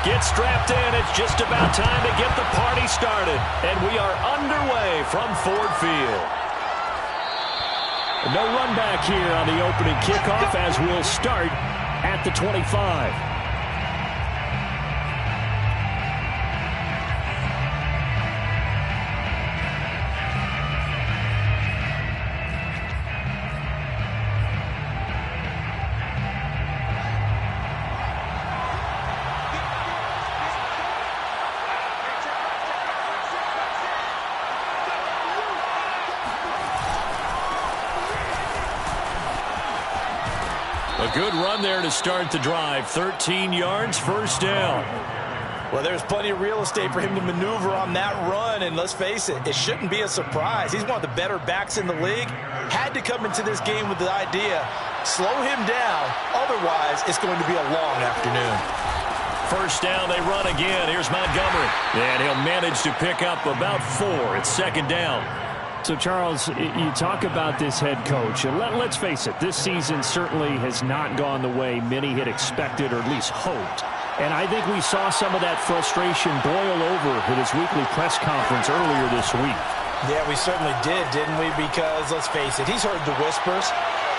Get strapped in. It's just about time to get the party started. And we are underway from Ford Field. No run back here on the opening kickoff as we'll start at the 25. A good run there to start the drive. 13 yards, first down. Well, there's plenty of real estate for him to maneuver on that run, and let's face it, it shouldn't be a surprise. He's one of the better backs in the league. Had to come into this game with the idea, slow him down, otherwise it's going to be a long afternoon. First down, they run again. Here's Montgomery, and he'll manage to pick up about 4. It's second down. So, Charles, you talk about this head coach, and let's face it, this season certainly has not gone the way many had expected or at least hoped. And I think we saw some of that frustration boil over at his weekly press conference earlier this week. Yeah, we certainly did, didn't we? Because, let's face it, he's heard the whispers,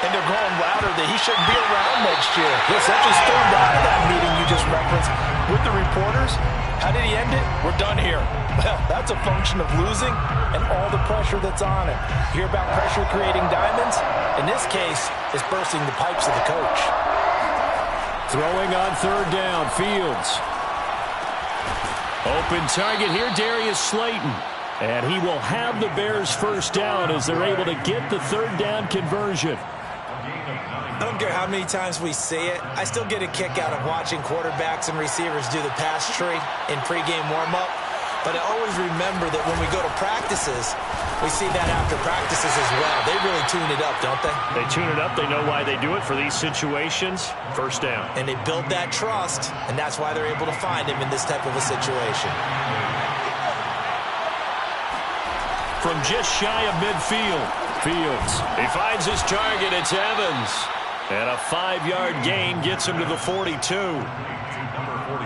and they're growing louder that he shouldn't be around next year. He essentially stormed out of that meeting you just referenced with the reporters. How did he end it? We're done here. Well, that's a function of losing and all the pressure that's on him. You hear about pressure creating diamonds? In this case, it's bursting the pipes of the coach. Throwing on third down, Fields. Open target here, Darius Slayton. And he will have the Bears first down as they're able to get the third down conversion. I don't care how many times we say it, I still get a kick out of watching quarterbacks and receivers do the pass tree in pregame warm-up. But I always remember that when we go to practices, we see that after practices as well. They really tune it up, don't they? They tune it up. They know why they do it for these situations. First down. And they build that trust, and that's why they're able to find him in this type of a situation. From just shy of midfield, Fields. He finds his target. It's Evans. And a 5-yard gain gets him to the 42.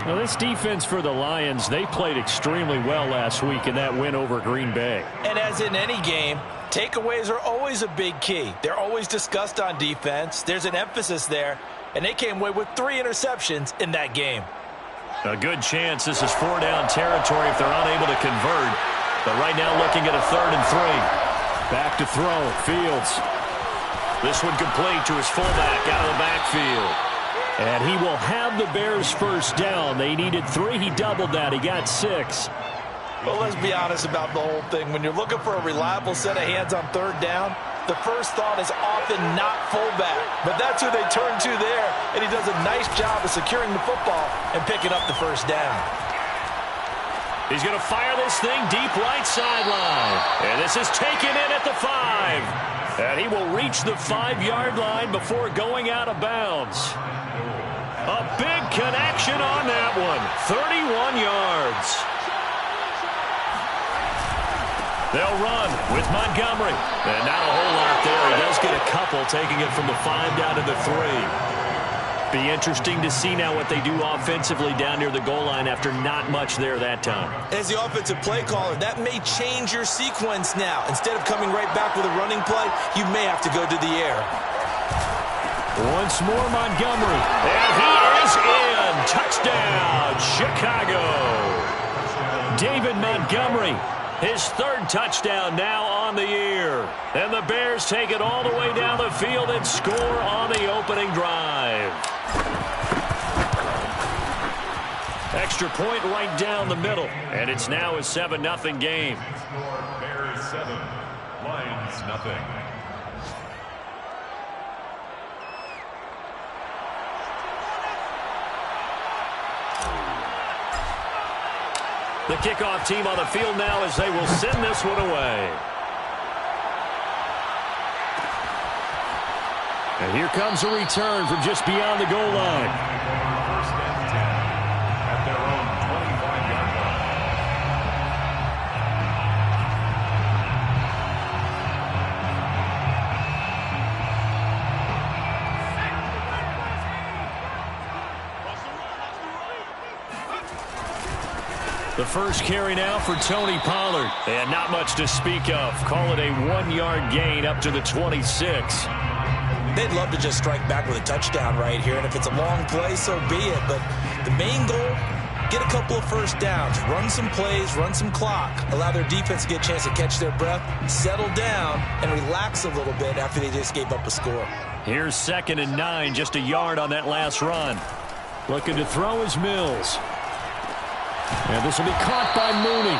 Now, this defense for the Lions, they played extremely well last week in that win over Green Bay. And as in any game, takeaways are always a big key. They're always discussed on defense. There's an emphasis there, and they came away with 3 interceptions in that game. A good chance this is 4-down territory if they're unable to convert. But right now looking at a 3rd and 3. Back to throw, Fields. This one complete to his fullback out of the backfield. And he will have the Bears first down. They needed 3. He doubled that. He got 6. Well, let's be honest about the whole thing. When you're looking for a reliable set of hands on third down, the first thought is often not fullback. But that's who they turn to there. And he does a nice job of securing the football and picking up the first down. He's going to fire this thing deep right sideline. And this is taken in at the 5. And he will reach the 5-yard line before going out of bounds. A big connection on that one. 31 yards. They'll run with Montgomery. And not a whole lot there. He does get a couple, taking it from the 5 down to the 3. Be interesting to see now what they do offensively down near the goal line after not much there that time. As the offensive play caller, that may change your sequence now. Instead of coming right back with a running play, you may have to go to the air. Once more, Montgomery. And he is in. Touchdown, Chicago. David Montgomery, his 3rd touchdown now on the year. And the Bears take it all the way down the field and score on the opening drive. Extra point right down the middle. And it's now a 7-0 game. Bears 7, Lions nothing. The kickoff team on the field now as they will send this one away. And here comes a return from just beyond the goal line. First and 10 at their own 25-yard line. The first carry now for Tony Pollard. And not much to speak of. Call it a 1-yard gain up to the 26. They'd love to just strike back with a touchdown right here. And if it's a long play, so be it. But the main goal, get a couple of first downs, run some plays, run some clock, allow their defense to get a chance to catch their breath, settle down, and relax a little bit after they just gave up a score. Here's 2nd and 9, just a yard on that last run. Looking to throw is Mills. And this will be caught by Mooney.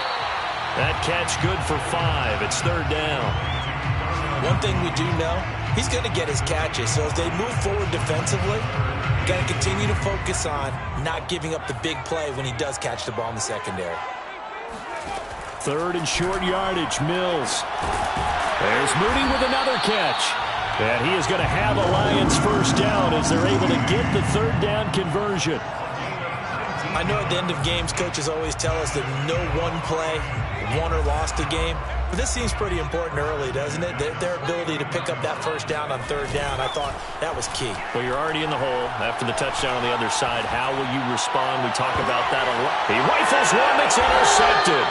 That catch good for 5. It's 3rd down. One thing we do know, he's going to get his catches. So as they move forward defensively, got to continue to focus on not giving up the big play when he does catch the ball in the secondary. 3rd and short yardage, Mills. There's Mooney with another catch. And he is going to have a Lions first down as they're able to get the 3rd down conversion. I know at the end of games, coaches always tell us that no one play won or lost a game. But this seems pretty important early, doesn't it? Their ability to pick up that first down on 3rd down, I thought that was key. Well, you're already in the hole after the touchdown on the other side. How will you respond? We talk about that a lot. He rifles one that's intercepted.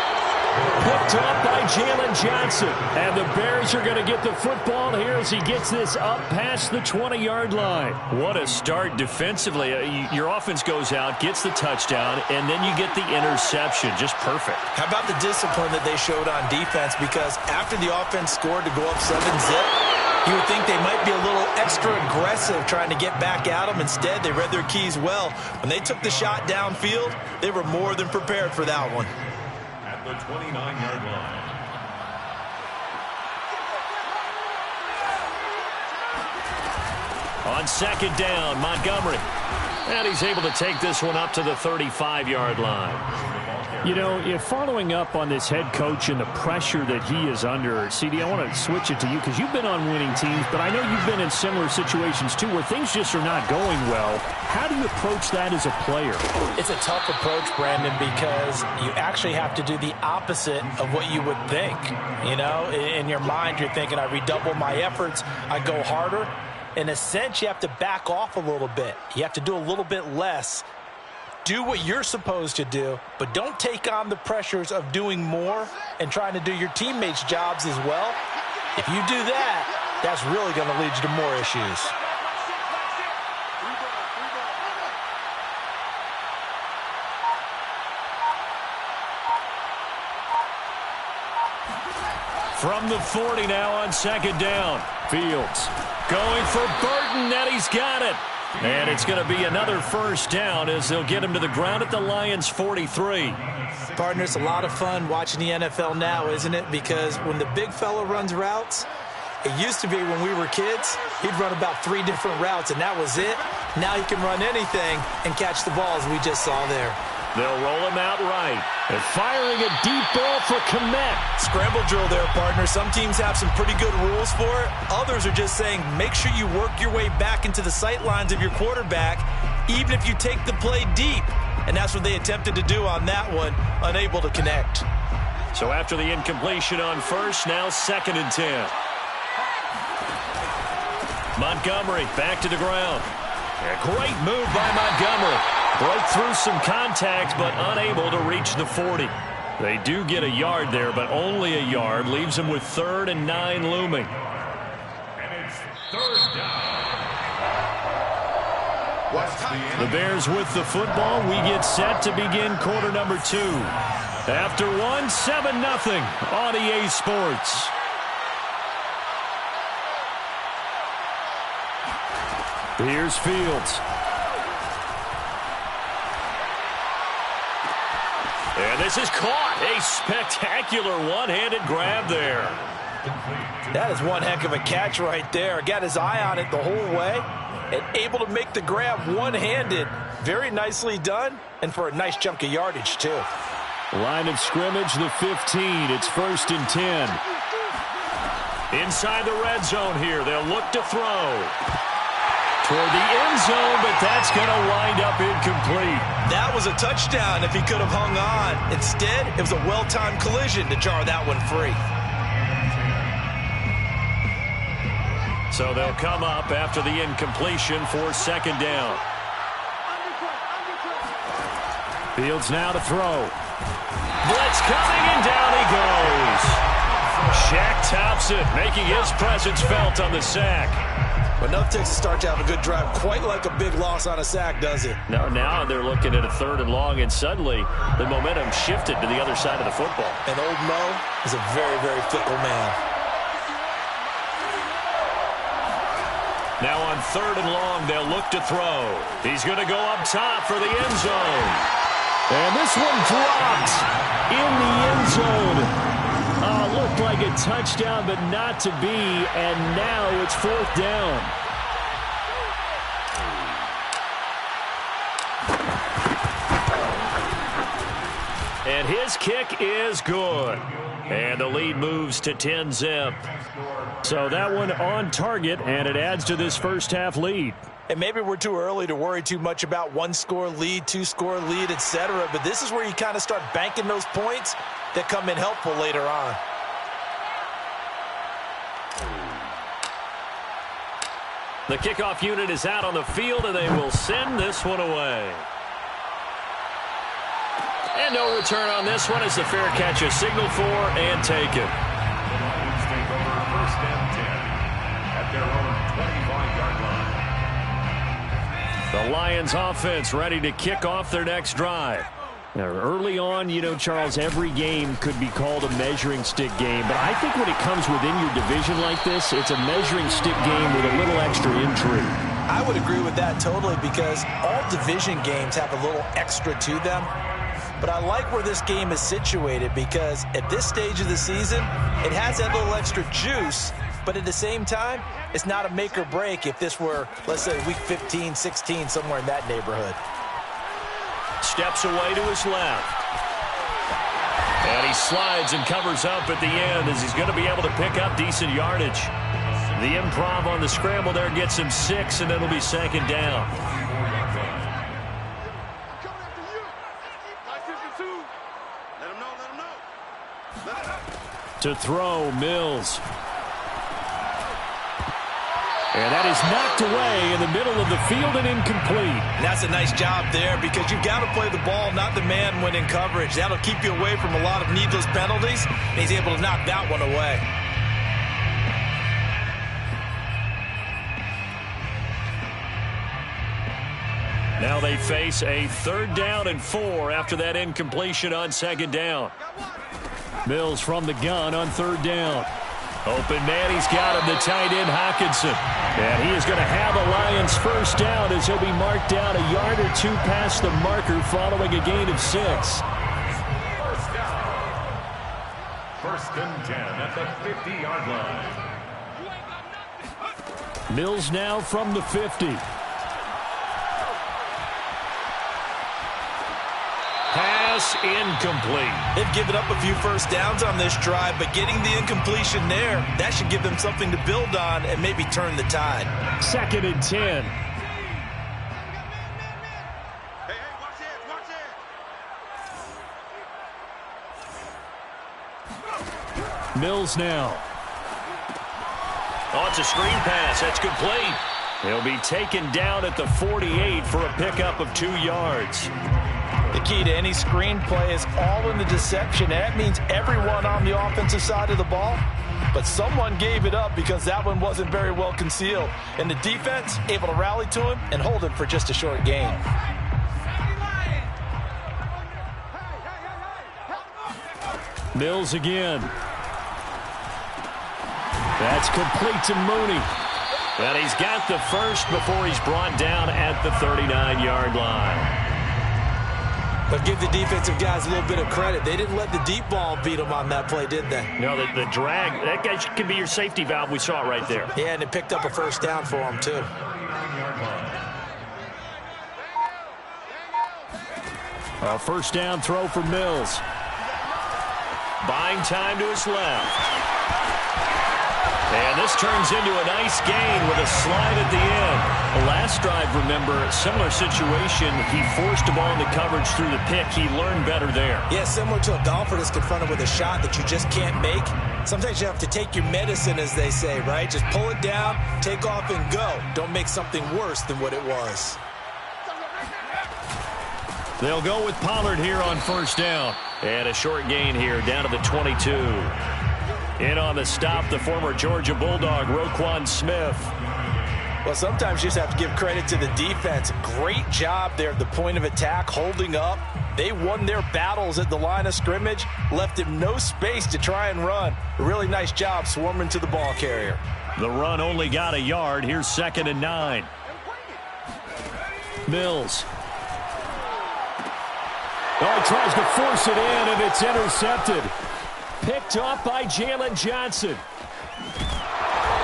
Picked up by Jalen Johnson. And the Bears are going to get the football here as he gets this up past the 20-yard line. What a start defensively. Your offense goes out, gets the touchdown, and then you get the interception. Just perfect. How about the discipline that they showed on defense? Because after the offense scored to go up 7-zip, you would think they might be a little extra aggressive trying to get back at them. Instead, they read their keys well. When they took the shot downfield, they were more than prepared for that one. At the 29-yard line. On 2nd down, Montgomery. And he's able to take this one up to the 35-yard line. You know, if following up on this head coach and the pressure that he is under, CD, I want to switch it to you because you've been on winning teams, but I know you've been in similar situations too where things just are not going well. How do you approach that as a player? It's a tough approach, Brandon, because you actually have to do the opposite of what you would think. You know, in your mind, you're thinking, I redouble my efforts, I go harder. In a sense, you have to back off a little bit. You have to do a little bit less. Do what you're supposed to do, but don't take on the pressures of doing more and trying to do your teammates' jobs as well. If you do that, that's really going to lead you to more issues. From the 40 now on 2nd down. Fields going for Burton, and he's got it. And it's going to be another first down as they'll get him to the ground at the Lions' 43. Partner, it's a lot of fun watching the NFL now, isn't it? Because when the big fella runs routes, it used to be when we were kids, he'd run about 3 different routes, and that was it. Now he can run anything and catch the ball, as we just saw there. They'll roll him out right. They're firing a deep ball for Kmet. Scramble drill there, partner. Some teams have some pretty good rules for it. Others are just saying make sure you work your way back into the sight lines of your quarterback, even if you take the play deep. And that's what they attempted to do on that one, unable to connect. So after the incompletion on first, now 2nd and 10. Montgomery back to the ground. A great move by Montgomery. Broke through some contact, but unable to reach the 40. They do get a yard there, but only a yard. Leaves them with 3rd and 9 looming. And it's 3rd down. The Bears with the football. We get set to begin quarter number 2. After 1, 7-0 on EA Sports. Here's Fields. And this is caught. A spectacular one-handed grab there. That is one heck of a catch right there. Got his eye on it the whole way and able to make the grab one-handed. Very nicely done, and for a nice chunk of yardage, too. Line of scrimmage, the 15. It's 1st and 10. Inside the red zone here. They'll look to throw. Toward the end zone, but that's going to wind up incomplete. That was a touchdown if he could have hung on. Instead, it was a well-timed collision to jar that one free. So they'll come up after the incompletion for 2nd down. Fields now to throw. Blitz coming, and down he goes. Shaq Thompson making his presence felt on the sack. Enough takes to start to have a good drive. Quite like a big loss on a sack, does it? Now they're looking at a 3rd and long, and suddenly the momentum shifted to the other side of the football. And old Mo is a very, very fickle man. Now on 3rd and long, they'll look to throw. He's going to go up top for the end zone. And this one dropped in the end zone. Looked like a touchdown, but not to be, and now it's 4th down. And his kick is good. And the lead moves to 10-zip. So that one on target, and it adds to this first half lead. And maybe we're too early to worry too much about 1-score lead, 2-score lead, etc. But this is where you kind of start banking those points that come in helpful later on. The kickoff unit is out on the field, and they will send this one away. And no return on this one as the fair catch is signaled for and taken. Lions take over 1st and 10 at their own 25-yard line. The Lions offense ready to kick off their next drive. Now, early on, Charles, every game could be called a measuring stick game. But I think when it comes within your division like this, it's a measuring stick game with a little extra intrigue. I would agree with that totally because all division games have a little extra to them. But I like where this game is situated because at this stage of the season, it has that little extra juice. But at the same time, it's not a make or break if this were, let's say, week 15, 16, somewhere in that neighborhood. Steps away to his left. And he slides and covers up at the end as he's going to be able to pick up decent yardage. The improv on the scramble there gets him 6, and it'll be 2nd down. To throw, Mills. And that is knocked away in the middle of the field and incomplete. And that's a nice job there because you've got to play the ball, not the man when in coverage. That'll keep you away from a lot of needless penalties, and he's able to knock that one away. Now they face a 3rd down and 4 after that incompletion on 2nd down. Mills from the gun on 3rd down. Open man, he's got him, the tight end, Hockenson. And he is going to have a Lions 1st down as he'll be marked down a yard or 2 past the marker following a gain of 6. 1st and 10 at the 50-yard line. Mills now from the 50. Pass incomplete. They've given up a few 1st downs on this drive, but getting the incompletion there, that should give them something to build on and maybe turn the tide. 2nd and 10. Hey, watch it. Mills now. Oh, it's a screen pass. That's complete. He'll be taken down at the 48 for a pickup of 2 yards. The key to any screen play is all in the deception. That means everyone on the offensive side of the ball, but someone gave it up because that one wasn't very well concealed. And the defense able to rally to him and hold him for just a short gain. Mills again. That's complete to Mooney. And he's got the first before he's brought down at the 39-yard line. But give the defensive guys a little bit of credit. They didn't let the deep ball beat them on that play, did they? No, the drag, that guy could be your safety valve. We saw it right there. Yeah, and it picked up a 1st down for them, too. A 1st down throw for Mills. Buying time to his left. And this turns into a nice gain with a slide at the end. The last drive, remember, similar situation. He forced a ball into coverage through the pick. He learned better there. Yeah, similar to a golfer that's confronted with a shot that you just can't make. Sometimes you have to take your medicine, as they say, right? Just pull it down, take off, and go. Don't make something worse than what it was. They'll go with Pollard here on first down. And a short gain here down to the 22. In on the stop, the former Georgia Bulldog, Roquan Smith. Well, sometimes you just have to give credit to the defense. Great job there at the point of attack, holding up. They won their battles at the line of scrimmage, left him no space to try and run. A really nice job swarming to the ball carrier. The run only got a yard. Here's 2nd and 9. Mills. Oh, he tries to force it in, and it's intercepted. Picked off by Jalen Johnson.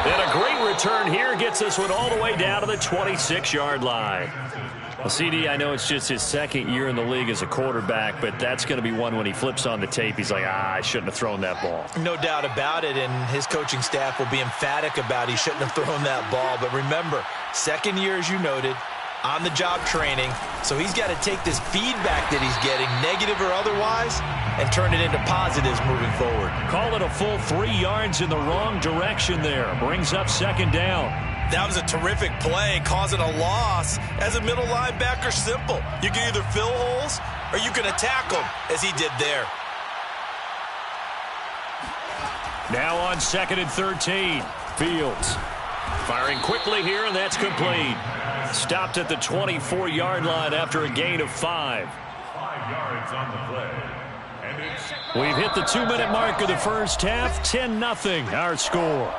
And a great return here gets this one all the way down to the 26-yard line. Well, CD, I know it's just his 2nd year in the league as a quarterback, but that's going to be one when he flips on the tape. He's like, I shouldn't have thrown that ball. No doubt about it, and his coaching staff will be emphatic about he shouldn't have thrown that ball. But remember, 2nd year, as you noted, on-the-job training, so he's got to take this feedback that he's getting, negative or otherwise, and turn it into positives moving forward. Call it a full 3 yards in the wrong direction there. Brings up 2nd down. That was a terrific play, causing a loss. As a middle linebacker, simple. You can either fill holes or you can attack them, as he did there. Now on 2nd and 13. Fields firing quickly here, and that's complete. Stopped at the 24-yard line after a gain of 5. 5 yards on the play. And it's We've hit the 2-minute mark of the first half. 10-0 our score.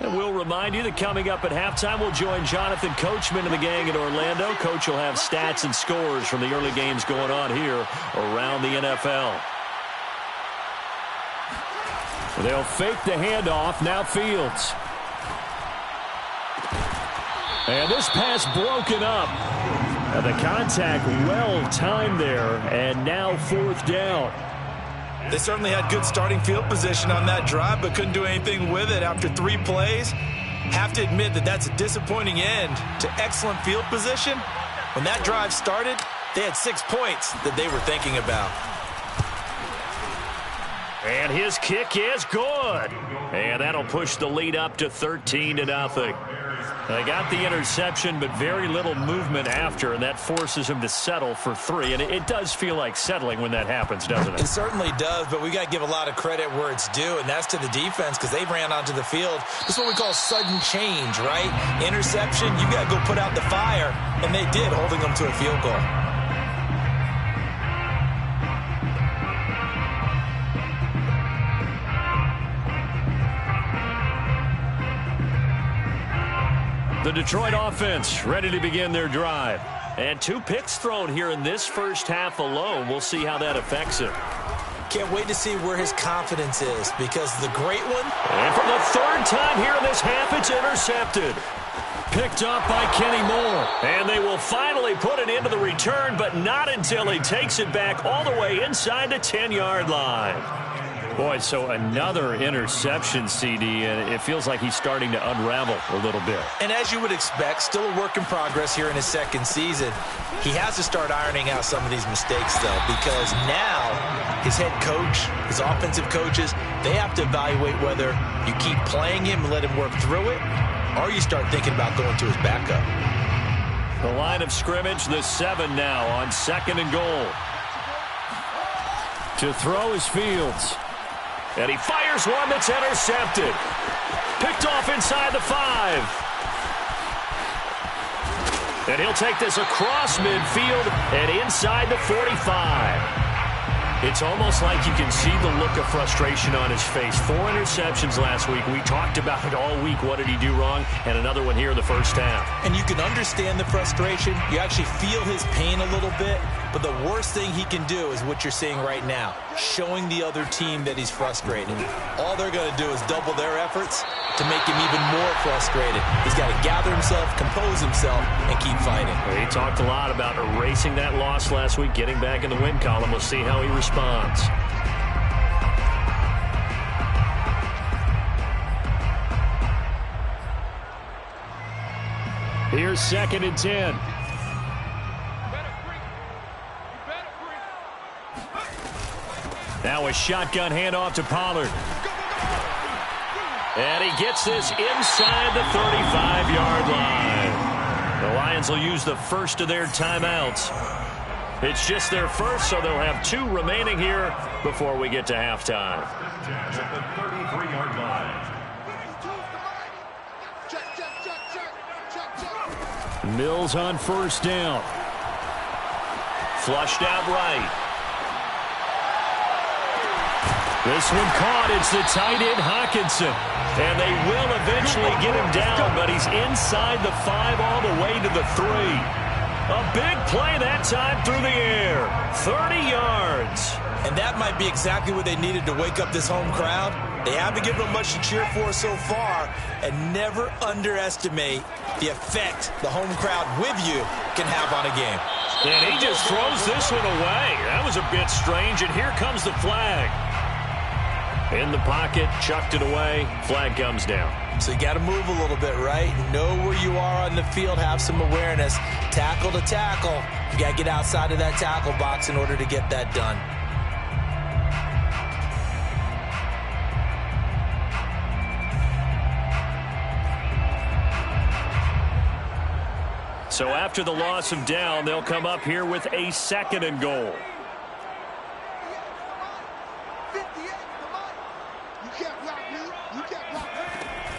And we'll remind you that coming up at halftime, we'll join Jonathan Coachman and the gang in Orlando. Coach will have stats and scores from the early games going on here around the NFL. They'll fake the handoff. Now Fields. And this pass broken up. And the contact well timed there. And now 4th down. They certainly had good starting field position on that drive, but couldn't do anything with it after 3 plays. Have to admit that that's a disappointing end to excellent field position. When that drive started, they had 6 points that they were thinking about. And his kick is good. And that'll push the lead up to 13-0. They got the interception, but very little movement after, and that forces him to settle for 3. And it does feel like settling when that happens, doesn't it? It certainly does, but we got to give a lot of credit where it's due, and that's to the defense because they ran onto the field. This is what we call sudden change, right? Interception, you got to go put out the fire, and they did, holding them to a field goal. The Detroit offense ready to begin their drive. And 2 picks thrown here in this first half alone. We'll see how that affects him. Can't wait to see where his confidence is because the great one. And for the 3rd time here in this half, it's intercepted. Picked up by Kenny Moore. And they will finally put it into the return, but not until he takes it back all the way inside the 10-yard line. Boy, so another interception, CD, and it feels like he's starting to unravel a little bit. And as you would expect, still a work in progress here in his 2nd season. He has to start ironing out some of these mistakes, though, because now his head coach, his offensive coaches, they have to evaluate whether you keep playing him and let him work through it, or you start thinking about going to his backup. The line of scrimmage, the 7 now on 2nd and goal. To throw is Fields. And he fires one that's intercepted. Picked off inside the 5. And he'll take this across midfield and inside the 45. It's almost like you can see the look of frustration on his face. 4 interceptions last week. We talked about it all week. What did he do wrong? And another one here in the first half. And you can understand the frustration. You actually feel his pain a little bit. But the worst thing he can do is what you're seeing right now, showing the other team that he's frustrated. All they're going to do is double their efforts to make him even more frustrated. He's got to gather himself, compose himself, and keep fighting. He talked a lot about erasing that loss last week, getting back in the win column. We'll see how he responds. Here's 2nd and 10. Now a shotgun handoff to Pollard. And he gets this inside the 35-yard line. The Lions will use the first of their timeouts. It's just their first, so they'll have 2 remaining here before we get to halftime. At the 33-yard line. Mills on first down. Flushed out right. This one caught. It's the tight end, Hockenson. And they will eventually get him down, but he's inside the 5 all the way to the 3. A big play that time through the air. 30 yards. And that might be exactly what they needed to wake up this home crowd. They haven't given them much to cheer for so far, and never underestimate the effect the home crowd with you can have on a game. And he just throws this one away. That was a bit strange, and here comes the flag. In the pocket, chucked it away, flag comes down. So you got to move a little bit, right? Know where you are on the field, have some awareness. Tackle to tackle. You got to get outside of that tackle box in order to get that done. So after the loss of down, they'll come up here with a 2nd and goal.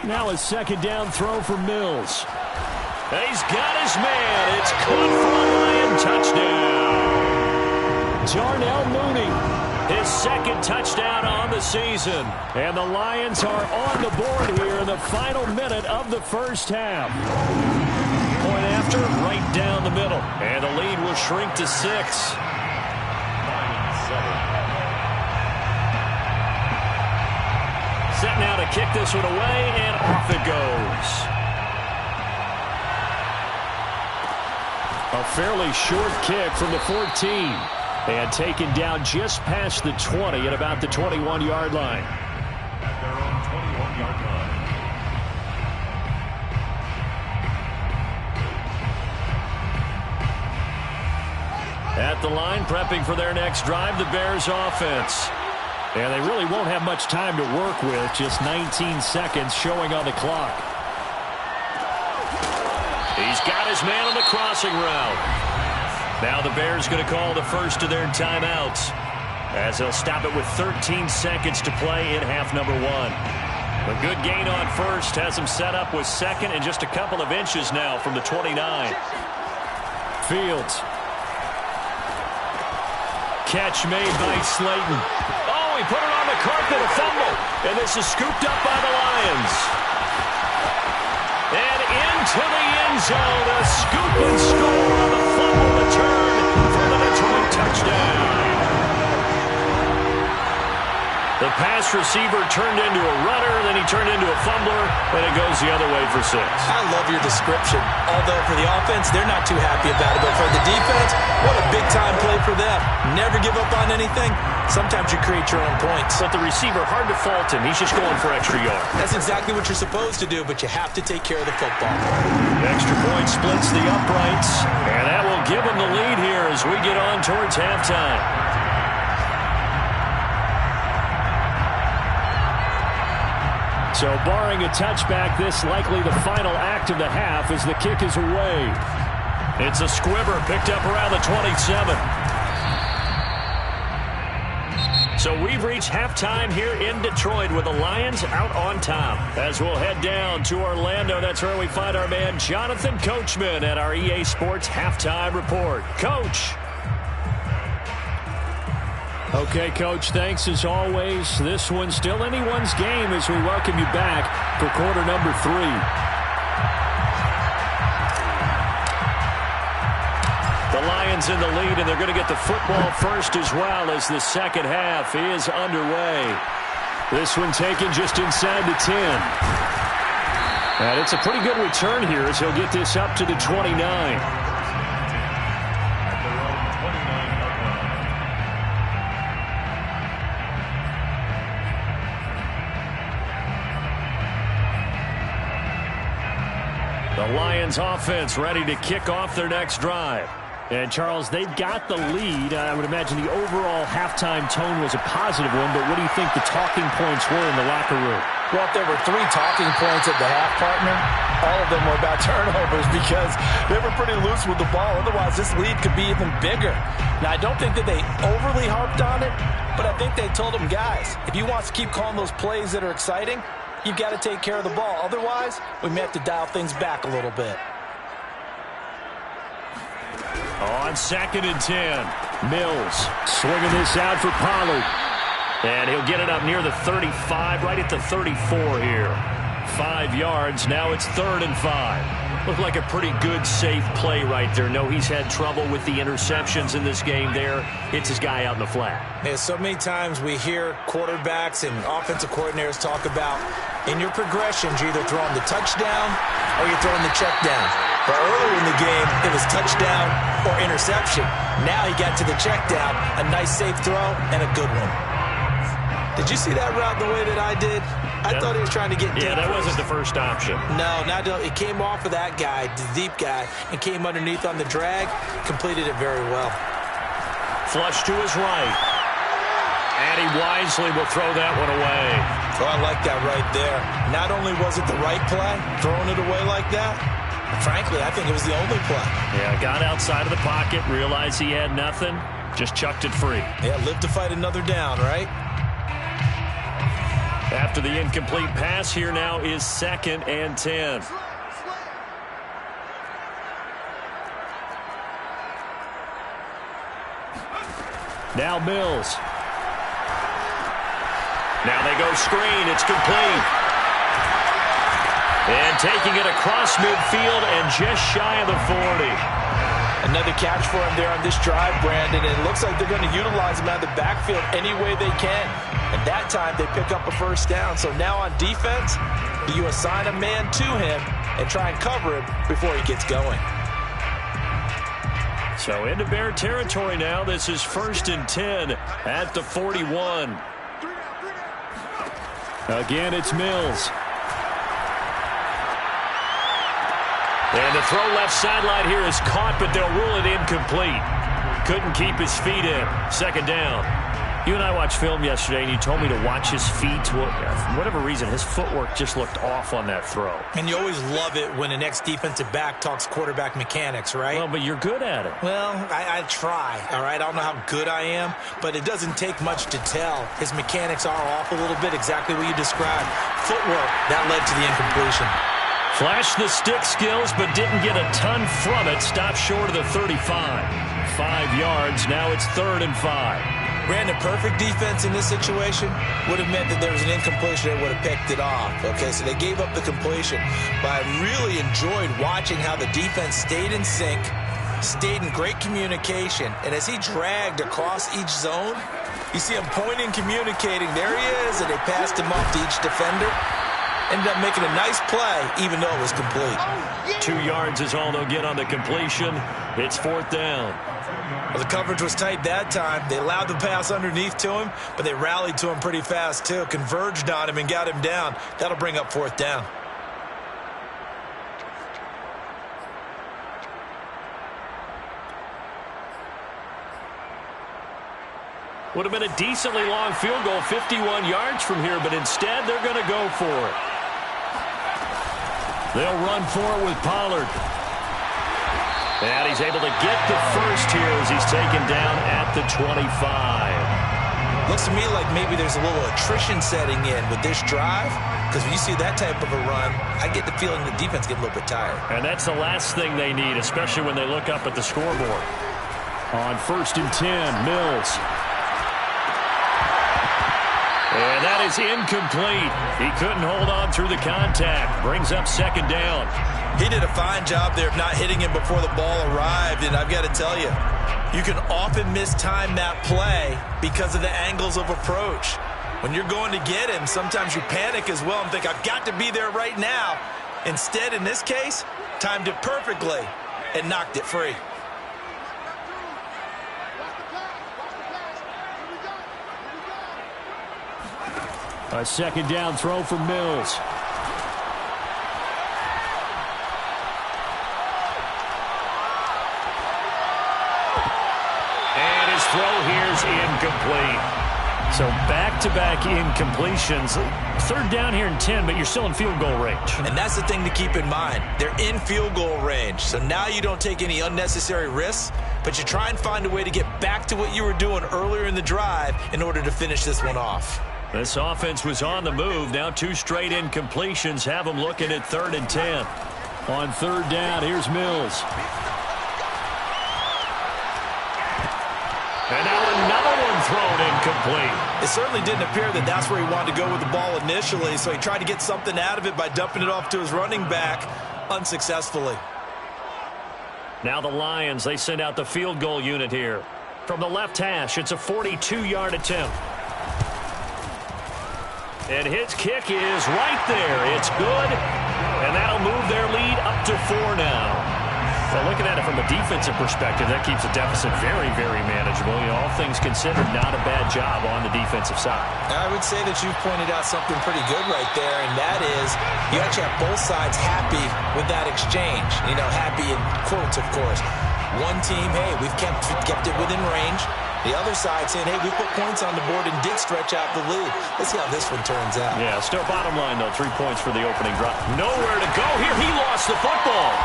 Now a 2nd down throw for Mills. He's got his man. It's caught for a Lion touchdown. Darnell Mooney, His 2nd touchdown on the season. and the Lions are on the board here in the final minute of the first half. Point after, right down the middle. And the lead will shrink to 6. Set now to kick this one away, and off it goes. A fairly short kick from the 14. And taken down just past the 20 at about the 21-yard line. At their own 21-yard line. At the line, prepping for their next drive, the Bears offense. And they really won't have much time to work with. Just 19 seconds showing on the clock. He's got his man on the crossing route. Now the Bears going to call the first of their timeouts, as they'll stop it with 13 seconds to play in half number 1. A good gain on first has him set up with 2nd and just a couple of inches now from the 29. Fields. Catch made by Slayton. Oh, he put it on the carpet, a fumble. And this is scooped up by the Lions. And into the end zone, a scoop and score on the fumble return for the Detroit touchdown. The pass receiver turned into a runner, then he turned into a fumbler, and it goes the other way for 6. I love your description. Although for the offense, they're not too happy about it. But for the defense, what a big-time play for them. Never give up on anything. Sometimes you create your own points. But the receiver, hard to fault him. He's just going for extra yards. That's exactly what you're supposed to do, but you have to take care of the football. Extra point splits the uprights, and that will give him the lead here as we get on towards halftime. So barring a touchback, this likely the final act of the half as the kick is away. It's a squibber picked up around the 27. So we've reached halftime here in Detroit with the Lions out on top. As we'll head down to Orlando, that's where we find our man Jonathan Coachman at our EA Sports Halftime Report. Coach. Okay, Coach, thanks as always. This one's still anyone's game as we welcome you back for quarter number 3. The Lions in the lead, and they're going to get the football first as well as the second half is underway. This one taken just inside the 10. And it's a pretty good return here as he'll get this up to the 29. The Lions offense ready to kick off their next drive. And, Charles, they've got the lead. I would imagine the overall halftime tone was a positive one, but what do you think the talking points were in the locker room? Well, if there were 3 talking points at the half, partner, all of them were about turnovers because they were pretty loose with the ball. Otherwise, this lead could be even bigger. Now, I don't think that they overly harped on it, but I think they told them, guys, if you want to keep calling those plays that are exciting, you've got to take care of the ball. Otherwise, we may have to dial things back a little bit. On 2nd and 10, Mills swinging this out for Pollard. And he'll get it up near the 35, right at the 34 here. 5 yards, now it's 3rd and 5. Looked like a pretty good, safe play right there. No, he's had trouble with the interceptions in this game there. Hits his guy out in the flat. Yeah, so many times we hear quarterbacks and offensive coordinators talk about, in your progressions, you're either throwing the touchdown or you're throwing the check down. But earlier in the game, it was touchdown or interception. Now he got to the check down, a nice safe throw, and a good one. Did you see that route the way that I did? I thought he was trying to get deep. Yeah, that wasn't the first option. No, it came off of that guy, the deep guy, and came underneath on the drag. Completed it very well. Flush to his right. And he wisely will throw that one away. Oh, I like that right there. Not only was it the right play, throwing it away like that, frankly, I think it was the only play. Yeah, got outside of the pocket, realized he had nothing, just chucked it free. Yeah, live to fight another down, right? After the incomplete pass, here now is 2nd and 10. Now Mills. Now they go screen. It's complete. And taking it across midfield and just shy of the 40. Another catch for him there on this drive, Brandon. And it looks like they're going to utilize him out of the backfield any way they can. And that time they pick up a first down. So now on defense, do you assign a man to him and try and cover him before he gets going? So into Bear territory now. This is 1st and 10 at the 41. Again, it's Mills. And the throw left sideline here is caught, but they'll rule it incomplete. Couldn't keep his feet in. 2nd down. You and I watched film yesterday, and you told me to watch his feet. Well, for whatever reason, his footwork just looked off on that throw. And you always love it when an ex-defensive back talks quarterback mechanics, right? Well, but you're good at it. Well, I try, all right? I don't know how good I am, but it doesn't take much to tell. His mechanics are off a little bit, exactly what you described. Footwork, that led to the incompletion. Flashed the stick skills, but didn't get a ton from it. Stopped short of the 35. 5 yards. Now it's 3rd and 5. Brandon, perfect defense in this situation would have meant that there was an incompletion that would have picked it off. Okay, so they gave up the completion. But I really enjoyed watching how the defense stayed in sync, stayed in great communication. And as he dragged across each zone, you see him pointing, communicating. There he is, and they passed him off to each defender. Ended up making a nice play, even though it was complete. 2 yards is all they'll get on the completion. It's 4th down. Well, the coverage was tight that time. They allowed the pass underneath to him, but they rallied to him pretty fast, too. Converged on him and got him down. That'll bring up 4th down. Would have been a decently long field goal, 51 yards from here, but instead they're going to go for it. They'll run for it with Pollard. And he's able to get the first here as he's taken down at the 25. Looks to me like maybe there's a little attrition setting in with this drive, because when you see that type of a run, I get the feeling the defense gets a little bit tired. And that's the last thing they need, especially when they look up at the scoreboard. On 1st and 10, Mills. And that is incomplete. He couldn't hold on through the contact. Brings up 2nd down. He did a fine job there of not hitting him before the ball arrived, and I've got to tell you, you can often mistime that play because of the angles of approach. When you're going to get him, sometimes you panic as well and think, I've got to be there right now. Instead, in this case, timed it perfectly and knocked it free. A 2nd down throw for Mills. And his throw here's incomplete. So back-to-back incompletions. Third down here and 10, but you're still in field goal range. And that's the thing to keep in mind. They're in field goal range. So now you don't take any unnecessary risks, but you try and find a way to get back to what you were doing earlier in the drive in order to finish this one off. This offense was on the move. Now 2 straight incompletions have them looking at 3rd and 10. On 3rd down, here's Mills. And now another one thrown incomplete. It certainly didn't appear that that's where he wanted to go with the ball initially, so he tried to get something out of it by dumping it off to his running back unsuccessfully. Now the Lions, they send out the field goal unit here. From the left hash, it's a 42-yard attempt. And his kick is right there. It's good, and that'll move their lead up to 4 now. Well, looking at it from a defensive perspective, that keeps the deficit very, very manageable. You know, all things considered, not a bad job on the defensive side. I would say that you've pointed out something pretty good right there, and that is you actually have both sides happy with that exchange. You know, happy in quotes, of course. One team, hey, we've kept it within range. The other side saying, hey, we put points on the board and did stretch out the lead. Let's see how this one turns out. Yeah, still bottom line, though, 3 points for the opening drive. Nowhere to go here. He lost the football.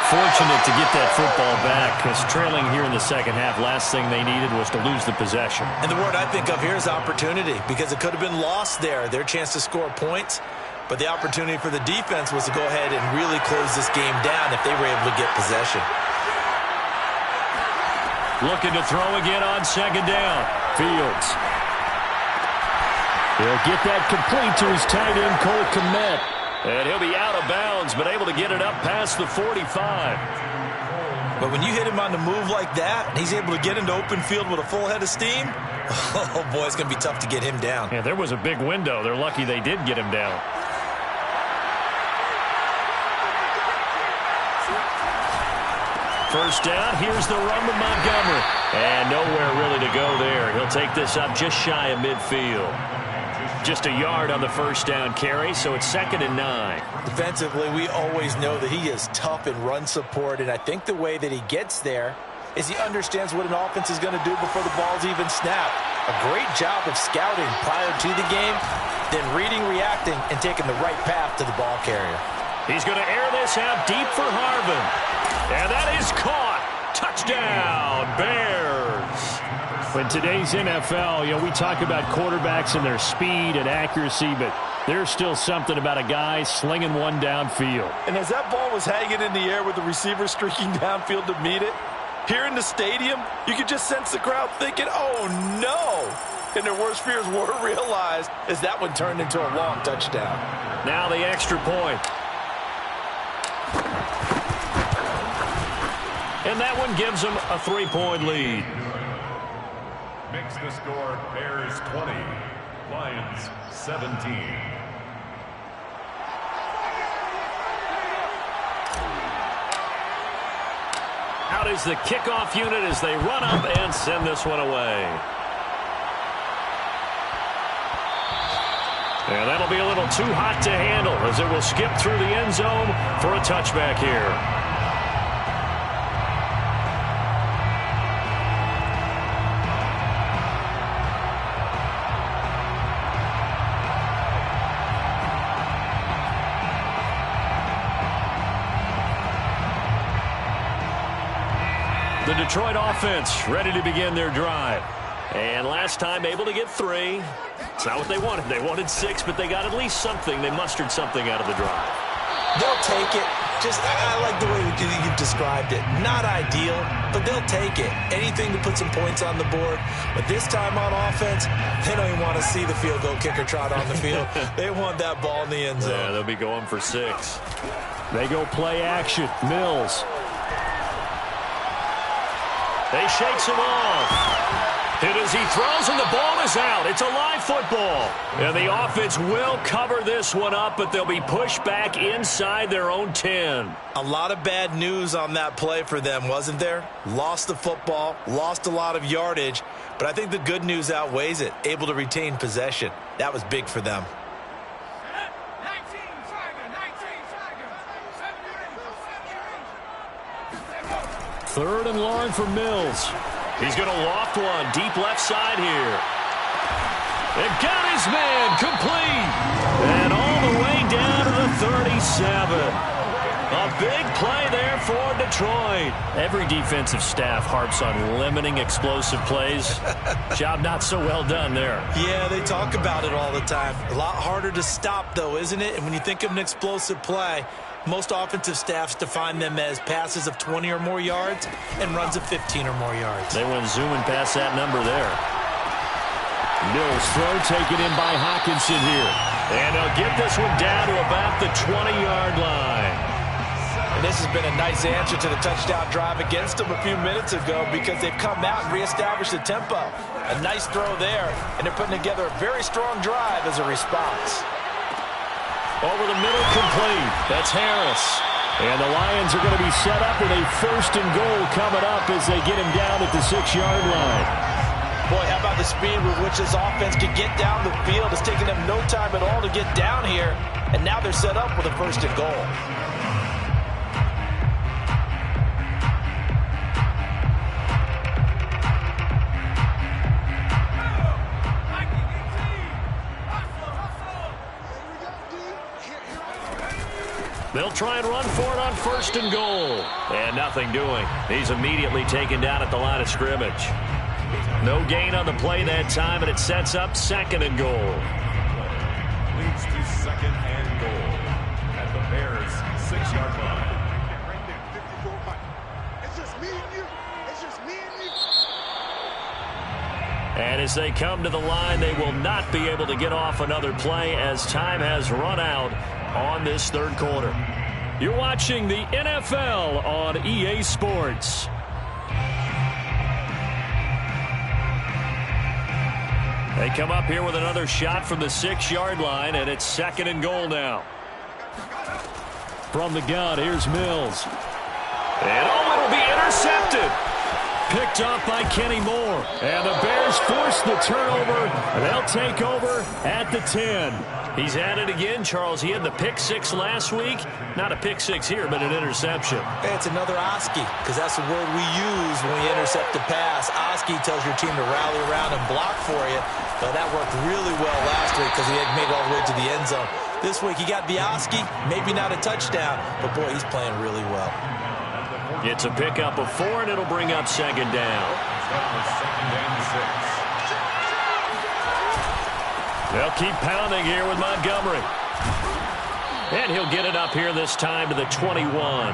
Fortunate to get that football back, because trailing here in the second half, last thing they needed was to lose the possession. And the word I think of here is opportunity, because it could have been lost there, their chance to score points. But the opportunity for the defense was to go ahead and really close this game down if they were able to get possession. Looking to throw again on 2nd down. Fields. He'll get that complete to his tight end, Cole Kmet. And he'll be out of bounds, but able to get it up past the 45. But when you hit him on the move like that, and he's able to get into open field with a full head of steam, oh, boy, it's going to be tough to get him down. Yeah, there was a big window. They're lucky they did get him down. First down, here's the run with Montgomery. And nowhere really to go there. He'll take this up just shy of midfield. Just a yard on the first down carry, so it's 2nd and 9. Defensively, we always know that he is tough in run support, and I think the way that he gets there is he understands what an offense is going to do before the ball's even snapped. A great job of scouting prior to the game, then reading, reacting, and taking the right path to the ball carrier. He's going to air this out deep for Harvin. And that is caught. Touchdown, Bears. In today's NFL, you know, we talk about quarterbacks and their speed and accuracy, but there's still something about a guy slinging one downfield. And as that ball was hanging in the air with the receiver streaking downfield to meet it, here in the stadium, you could just sense the crowd thinking, oh, no. And their worst fears were realized as that one turned into a long touchdown. Now the extra point. And that one gives them a 3-point lead. Makes the score Bears 20, Lions 17. Out is the kickoff unit as they run up and send this one away. And that'll be a little too hot to handle as it will skip through the end zone for a touchback here. The Detroit offense ready to begin their drive. And last time able to get 3. It's not what they wanted. They wanted 6, but they got at least something. They mustered something out of the drive. They'll take it. I like the way you described it. Not ideal, but they'll take it. Anything to put some points on the board. But this time on offense, they don't even want to see the field goal kicker trot on the field. They want that ball in the end zone. Yeah, they'll be going for 6. They go play action. Mills. They shakes him off. Hit as he throws, and the ball is out. It's a live football. And the offense will cover this one up, but they'll be pushed back inside their own 10. A lot of bad news on that play for them, wasn't there? Lost the football, lost a lot of yardage, but I think the good news outweighs it. Able to retain possession. That was big for them. 3rd and long for Mills. He's going to loft one deep left side here. It got his man complete. And all the way down to the 37. A big play there for Detroit. Every defensive staff harps on limiting explosive plays. Job not so well done there. Yeah, they talk about it all the time. A lot harder to stop, though, isn't it? And when you think of an explosive play, most offensive staffs define them as passes of 20 or more yards and runs of 15 or more yards. They went zooming past that number there. Mills throw taken in by Hawkinson here. And they'll get this one down to about the 20-yard line. And this has been a nice answer to the touchdown drive against them a few minutes ago because they've come out and reestablished the tempo. A nice throw there, and they're putting together a very strong drive as a response. Over the middle, complete. That's Harris. And the Lions are going to be set up with a 1st and goal coming up as they get him down at the 6-yard line. Boy, how about the speed with which this offense can get down the field? It's taken them no time at all to get down here, and now they're set up with a 1st and goal. They'll try and run for it on 1st and goal. And nothing doing. He's immediately taken down at the line of scrimmage. No gain on the play that time, and it sets up 2nd and goal. Leads to 2nd and goal at the Bears' 6-yard line. Right there, 54. It's just me and you. It's just me and you. And as they come to the line, they will not be able to get off another play as time has run out on this 3rd quarter. You're watching the NFL on EA Sports. They come up here with another shot from the 6-yard line, and it's 2nd and goal now. From the gun, here's Mills. And it'll be intercepted. Picked off by Kenny Moore. And the Bears force the turnover. They'll take over at the 10. He's at it again, Charles. He had the pick 6 last week. Not a pick 6 here, but an interception. Hey, it's another Oski, because that's the word we use when we intercept a pass. Oski tells your team to rally around and block for you. But that worked really well last week because he had made it all the way to the end zone. This week he got the Oski, maybe not a touchdown, but boy, he's playing really well. It's a pickup of 4, and it'll bring up 2nd down. 2nd and 6. They'll keep pounding here with Montgomery. And he'll get it up here this time to the 21.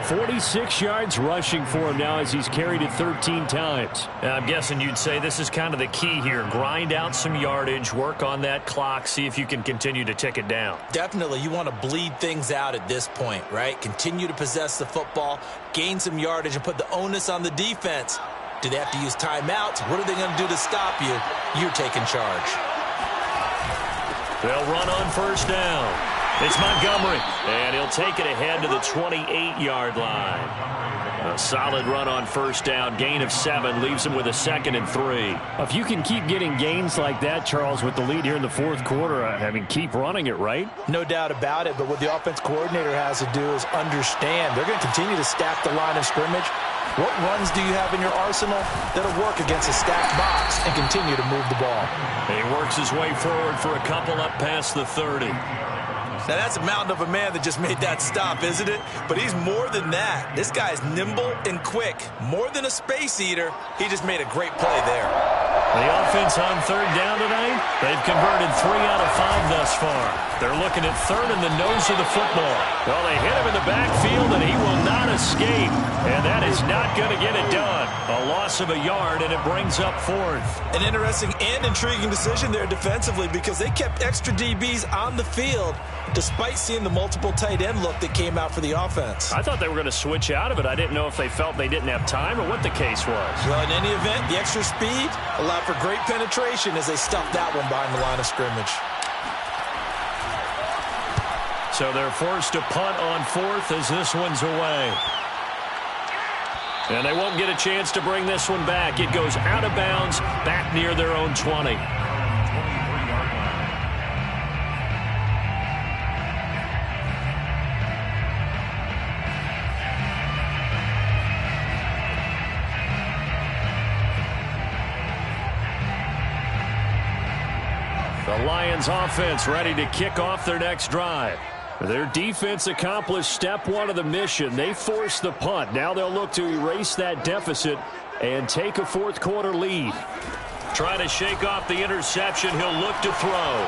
46 yards rushing for him now as he's carried it 13 times. I'm guessing you'd say this is kind of the key here. Grind out some yardage, work on that clock, see if you can continue to tick it down. Definitely. You want to bleed things out at this point, right? Continue to possess the football, gain some yardage, and put the onus on the defense. Do they have to use timeouts? What are they going to do to stop you? You're taking charge. They'll run on 1st down. It's Montgomery, and he'll take it ahead to the 28-yard line. A solid run on 1st down, gain of 7, leaves him with a 2nd and 3. If you can keep getting gains like that, Charles, with the lead here in the 4th quarter, I mean, keep running it, right? No doubt about it, but what the offense coordinator has to do is understand. They're going to continue to stack the line of scrimmage. What runs do you have in your arsenal that'll work against a stacked box and continue to move the ball? He works his way forward for a couple up past the 30. Now, that's a mountain of a man that just made that stop, isn't it? But he's more than that. This guy's nimble and quick. More than a space eater. He just made a great play there. The offense on 3rd down tonight, they've converted 3 out of 5 thus far. They're looking at 3rd in the nose of the football. Well, they hit him in the backfield, and he will not escape. And that is not going to get it done. A loss of a yard, and it brings up 4th. An interesting and intriguing decision there defensively because they kept extra DBs on the field despite seeing the multiple tight end look that came out for the offense. I thought they were going to switch out of it. I didn't know if they felt they didn't have time or what the case was. Well, in any event, the extra speed allowed for great penetration as they stuffed that one behind the line of scrimmage. So they're forced to punt on 4th as this one's away. And they won't get a chance to bring this one back. It goes out of bounds back near their own 20. The Lions offense ready to kick off their next drive. Their defense accomplished step one of the mission. They forced the punt. Now they'll look to erase that deficit and take a fourth quarter lead. Trying to shake off the interception. He'll look to throw.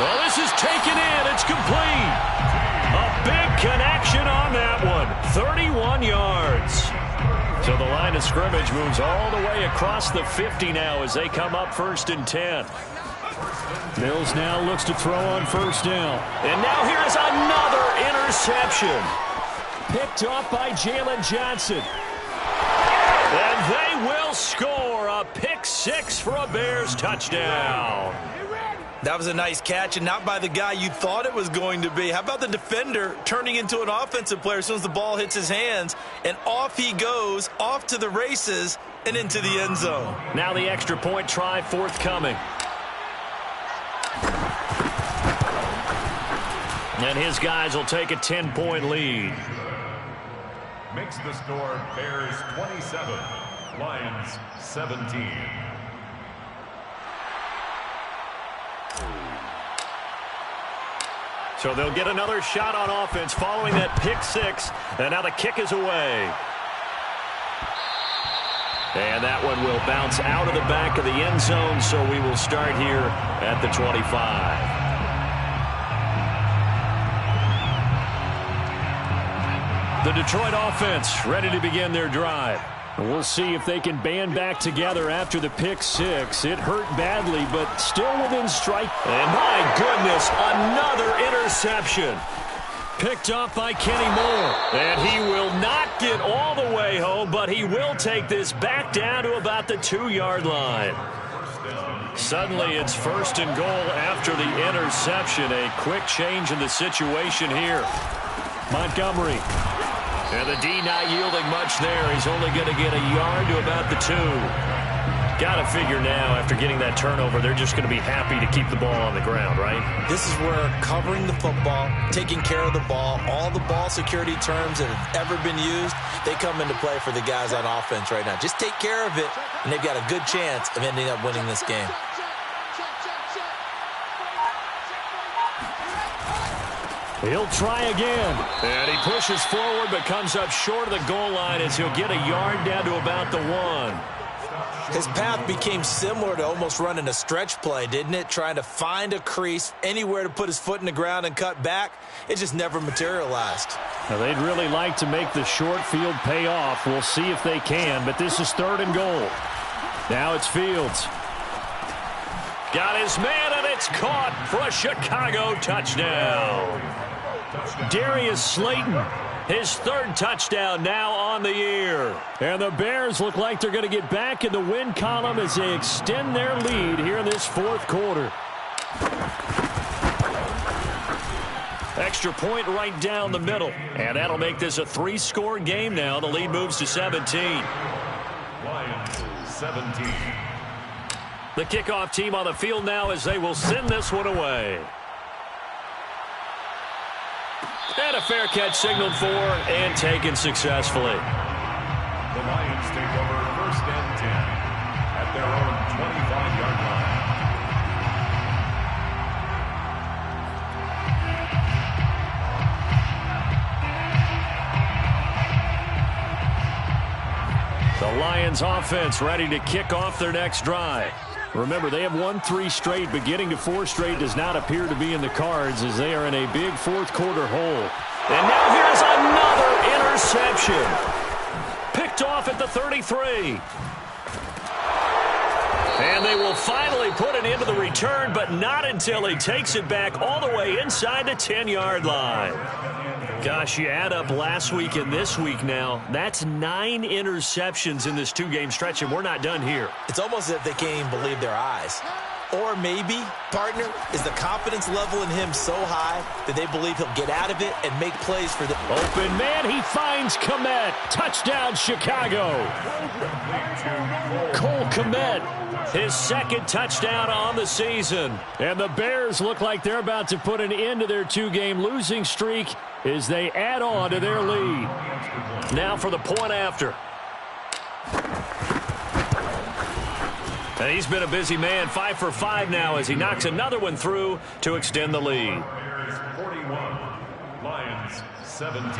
Well, this is taken in. It's complete. A big connection on that one. 31 yards. So the line of scrimmage moves all the way across the 50 now as they come up 1st and 10. Mills now looks to throw on first down. And now here's another interception. Picked off by Jalen Johnson. And they will score a pick six for a Bears touchdown. That was a nice catch, and not by the guy you thought it was going to be. How about the defender turning into an offensive player as soon as the ball hits his hands, and off he goes, off to the races, and into the end zone. Now the extra point try forthcoming. And his guys will take a 10-point lead. Makes the score Bears 27, Lions 17. So they'll get another shot on offense following that pick six. And now the kick is away. And that one will bounce out of the back of the end zone, so we will start here at the 25. The Detroit offense ready to begin their drive. We'll see if they can band back together after the pick six. It hurt badly, but still within strike. And my goodness, another interception. Picked off by Kenny Moore. And he will not get all the way home, but he will take this back down to about the 2-yard line. Suddenly it's 1st and goal after the interception. A quick change in the situation here. Montgomery. And the D not yielding much there. He's only going to get a yard to about the 2. Got to figure now, after getting that turnover, they're just going to be happy to keep the ball on the ground, right? This is where covering the football, taking care of the ball, all the ball security terms that have ever been used, they come into play for the guys on offense right now. Just take care of it, and they've got a good chance of ending up winning this game. He'll try again. And he pushes forward but comes up short of the goal line as he'll get a yard down to about the 1. His path became similar to almost running a stretch play, didn't it? Trying to find a crease, anywhere to put his foot in the ground and cut back. It just never materialized. Now, they'd really like to make the short field pay off. We'll see if they can, but this is 3rd and goal. Now it's Fields. Got his man, and it's caught for a Chicago touchdown. Darius Slayton, his 3rd touchdown now on the year. And the Bears look like they're going to get back in the win column as they extend their lead here in this 4th quarter. Extra point right down the middle. And that'll make this a 3-score game now. The lead moves to 17. Lions 17. The kickoff team on the field now as they will send this one away. And a fair catch signaled for and taken successfully. The Lions take over 1st and 10 at their own 25-yard line. The Lions offense ready to kick off their next drive. Remember, they have won 3 straight, but getting to 4 straight does not appear to be in the cards as they are in a big 4th quarter hole. And now here's another interception. Picked off at the 33. And they will finally put it into the return, but not until he takes it back all the way inside the 10-yard line. Gosh, you add up last week and this week now, that's 9 interceptions in this 2-game stretch, and we're not done here. It's almost as if they can't even believe their eyes. Or maybe, partner, is the confidence level in him so high that they believe he'll get out of it and make plays for them. Open man, he finds Kmet. Touchdown, Chicago. Cole Kmet, his 2nd touchdown on the season. And the Bears look like they're about to put an end to their 2-game losing streak as they add on to their lead. Now for the point after. And he's been a busy man, 5 for 5 now as he knocks another one through to extend the lead. Bears 41, Lions 17.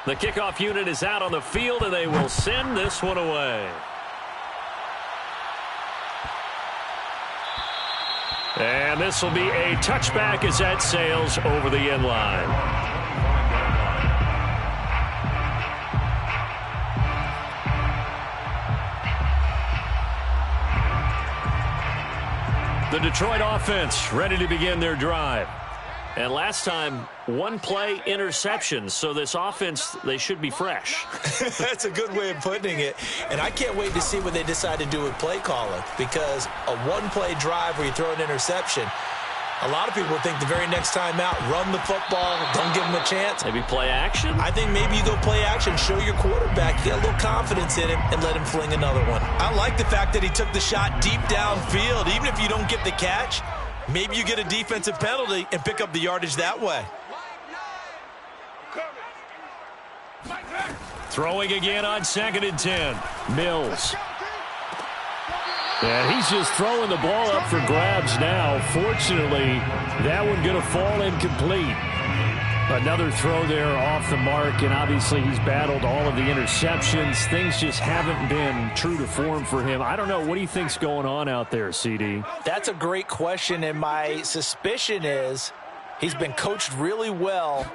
The kickoff unit is out on the field, and they will send this one away. And this will be a touchback as that sails over the end line. The Detroit offense ready to begin their drive. And last time, one play interception. So this offense, they should be fresh. That's a good way of putting it. And I can't wait to see what they decide to do with play calling, because a one-play drive where you throw an interception, a lot of people think the very next time out, run the football, don't give them a chance. Maybe play action? I think maybe you go play action, show your quarterback, get a little confidence in him, and let him fling another one. I like the fact that he took the shot deep downfield. Even if you don't get the catch, maybe you get a defensive penalty and pick up the yardage that way. Throwing again on 2nd and 10. Mills. And he's just throwing the ball up for grabs now. Fortunately, that one going to fall incomplete. Another throw there off the mark, and obviously he's battled all of the interceptions. Things just haven't been true to form for him. I don't know. What do you think's going on out there, CD? That's a great question, and my suspicion is he's been coached really well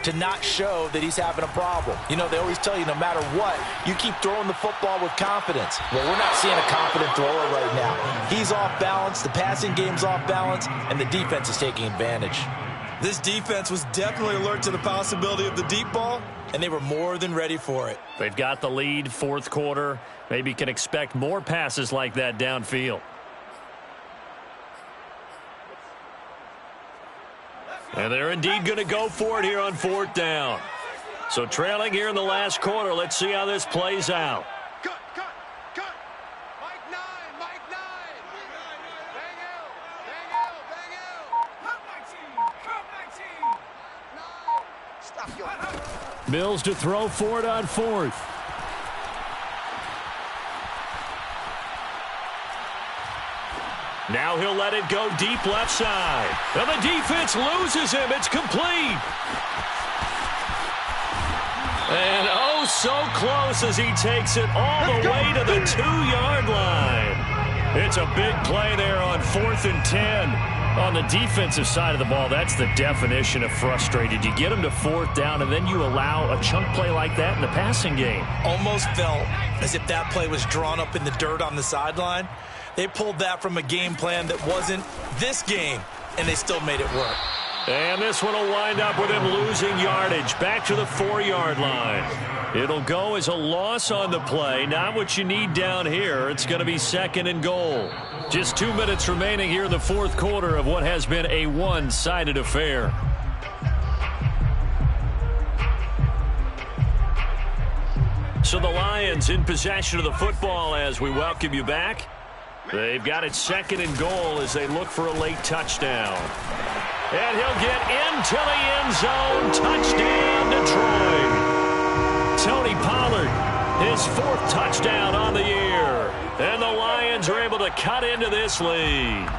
to not show that he's having a problem. You know, they always tell you no matter what, you keep throwing the football with confidence. Well, we're not seeing a confident thrower right now. He's off balance, the passing game's off balance, and the defense is taking advantage. This defense was definitely alert to the possibility of the deep ball, and they were more than ready for it. They've got the lead, 4th quarter. Maybe can expect more passes like that downfield. And they're indeed going to go for it here on 4th down. So trailing here in the last quarter. Let's see how this plays out. Cut. Mike 9. Bang out. Stop your... Mills to throw for it on 4th. Now he'll let it go deep left side. And the defense loses him. It's complete. And oh, so close as he takes it all the way to the 2-yard line. It's a big play there on 4th and 10. On the defensive side of the ball, that's the definition of frustrated. You get them to 4th down, and then you allow a chunk play like that in the passing game. Almost felt as if that play was drawn up in the dirt on the sideline. They pulled that from a game plan that wasn't this game, and they still made it work. And this one will wind up with him losing yardage back to the 4-yard line. It'll go as a loss on the play. Not what you need down here. It's going to be 2nd and goal. Just 2 minutes remaining here in the 4th quarter of what has been a one-sided affair. So the Lions in possession of the football as we welcome you back. They've got it 2nd and goal as they look for a late touchdown. And he'll get into the end zone. Touchdown, Detroit. Tony Pollard, his 4th touchdown on the year. And the Lions are able to cut into this lead.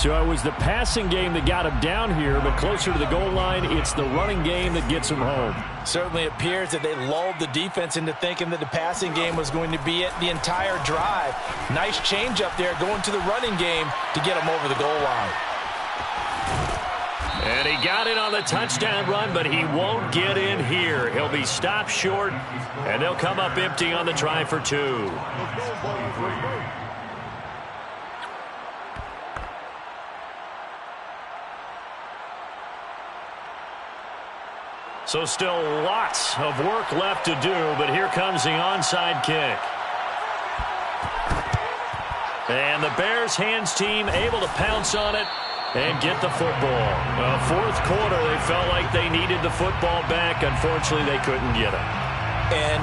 So it was the passing game that got him down here, but closer to the goal line, it's the running game that gets him home. Certainly appears that they lulled the defense into thinking that the passing game was going to be it the entire drive. Nice change up there going to the running game to get him over the goal line. And he got in on the touchdown run, but he won't get in here. He'll be stopped short, and they'll come up empty on the try for 2. So still lots of work left to do, but here comes the onside kick. And the Bears hands team able to pounce on it and get the football. Well, 4th quarter, they felt like they needed the football back. Unfortunately, they couldn't get it. And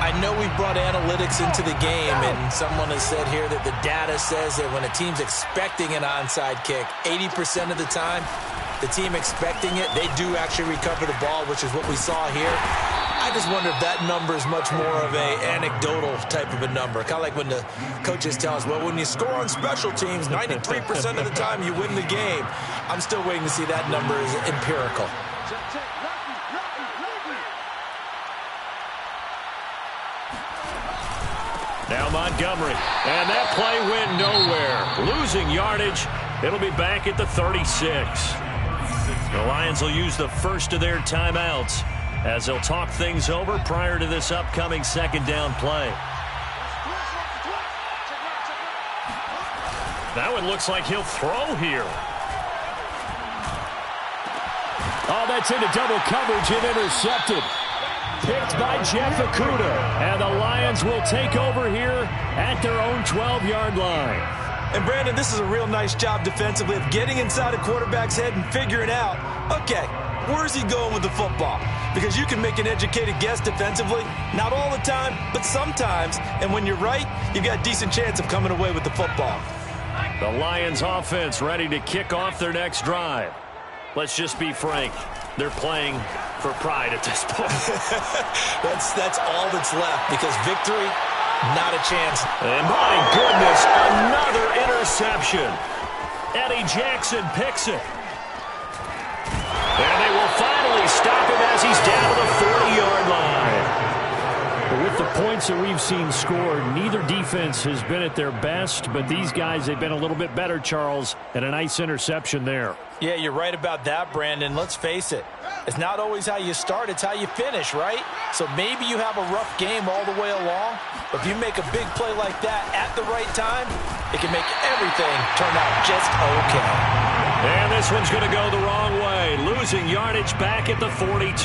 I know we brought analytics into the game, and someone has said here that the data says that when a team's expecting an onside kick, 80% of the time, the team expecting it, they do actually recover the ball, which is what we saw here. I I just wonder if that number is much more of a anecdotal type of a number. Kind of like when the coaches tell us, well, when you score on special teams, 93% of the time you win the game. I'm still waiting to see that number is empirical. Now Montgomery, and that play went nowhere. Losing yardage, it'll be back at the 36. The Lions will use the first of their timeouts as they'll talk things over prior to this upcoming second down play. Now it looks like he'll throw here. Oh, that's into double coverage and intercepted. Picked by Jeff Okudah. And the Lions will take over here at their own 12-yard line. And, Brandon, this is a real nice job defensively of getting inside a quarterback's head and figuring out, okay, where's he going with the football? Because you can make an educated guess defensively, not all the time, but sometimes. And when you're right, you've got a decent chance of coming away with the football. The Lions offense ready to kick off their next drive. Let's just be frank. They're playing for pride at this point. That's all that's left, because victory, not a chance. And my goodness, another interception. Eddie Jackson picks it. And they will finally stop him as he's down to the 40-yard line. But with the points that we've seen scored, neither defense has been at their best, but these guys, they've been a little bit better, Charles, and a nice interception there. Yeah, you're right about that, Brandon. Let's face it. It's not always how you start, it's how you finish, right? So maybe you have a rough game all the way along, but if you make a big play like that at the right time, it can make everything turn out just okay. And this one's going to go the wrong way. Losing yardage back at the 42.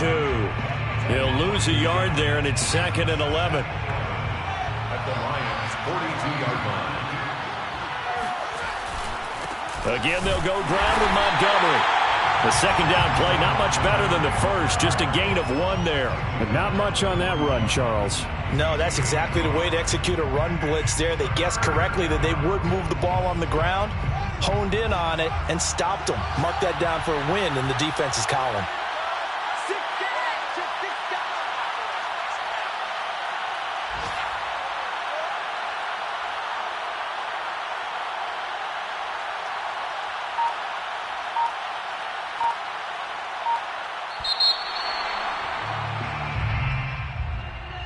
He'll lose a yard there, and it's 2nd and 11. At the Lions' 42-yard line. Again, they'll go ground with Montgomery. The second down play, not much better than the first. Just a gain of 1 there. But not much on that run, Charles. No, that's exactly the way to execute a run blitz there. They guessed correctly that they would move the ball on the ground, honed in on it, and stopped them. Mark that down for a win in the defense's column.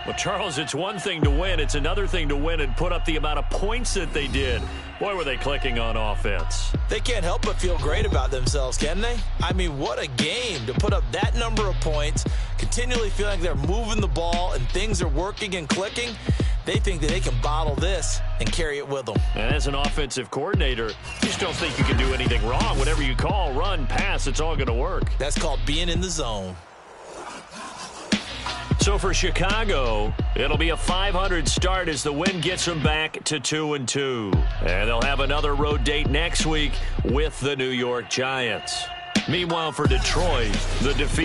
Well, Charles, it's one thing to win. It's another thing to win and put up the amount of points that they did. Boy, were they clicking on offense. They can't help but feel great about themselves, can they? I mean, what a game to put up that number of points, continually feeling like they're moving the ball and things are working and clicking. They think that they can bottle this and carry it with them. And as an offensive coordinator, you just don't think you can do anything wrong. Whatever you call, run, pass, it's all going to work. That's called being in the zone. So for Chicago, it'll be a .500 start as the win gets them back to 2-2. And they'll have another road date next week with the New York Giants. Meanwhile, for Detroit, the defeat